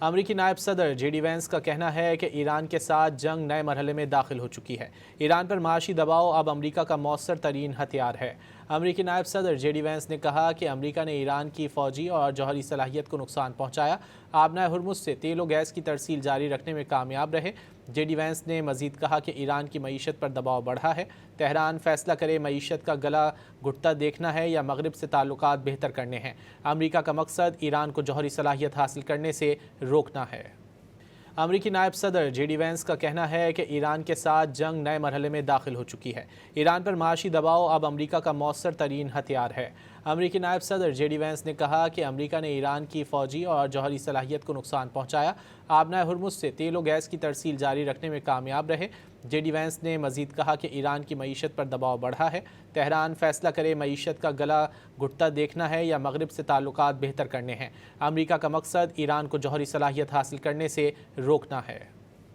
امریکی نائب صدر جے ڈی وینس کا کہنا ہے کہ ایران کے ساتھ جنگ نئے مرحلے میں داخل ہو چکی ہے۔ ایران پر معاشی دباؤ اب امریکہ کا مؤثر ترین ہتھیار ہے۔ امریکی نائب صدر جے ڈی وینس نے کہا کہ امریکہ نے ایران کی فوجی اور جوہری صلاحیت کو نقصان پہنچایا، آبنائے ہرمز سے تیل و گیس کی ترسیل جاری رکھنے میں کامیاب رہے۔ جے ڈی وینس نے مزید کہا کہ ایران کی معیشت پر دباؤ بڑھا ہے، تہران فیصلہ کرے معیشت کا گلا گھٹتا دیکھنا ہے یا مغرب سے تعلقات بہتر کرنے ہیں۔ امریکہ کا مقصد ایران کو جوہری صلاحیت حاصل کرنے سے روکنا ہے۔ امریکی نائب صدر جے ڈی وینس کا کہنا ہے کہ ایران کے ساتھ جنگ نئے مرحلے میں داخل ہو چکی ہے۔ ایران پر معاشی دباؤ اب امریکہ کا مؤثر ترین ہتھیار ہے۔ امریکی نائب صدر جے ڈی وینس نے کہا کہ امریکہ نے ایران کی فوجی اور جوہری صلاحیت کو نقصان پہنچایا، آبنائے ہرمز سے تیل و گیس کی ترسیل جاری رکھنے میں کامیاب رہے۔ جے ڈی وینس نے مزید کہا کہ ایران کی معیشت پر دباؤ بڑھا ہے، تہران فیصلہ کرے معیشت کا گلا گھٹتا دیکھنا ہے یا مغرب سے تعلقات بہتر کرنے ہیں۔ امریکہ کا مقصد ایران کو جوہری صلاحیت حاصل کرنے سے روکنا ہے۔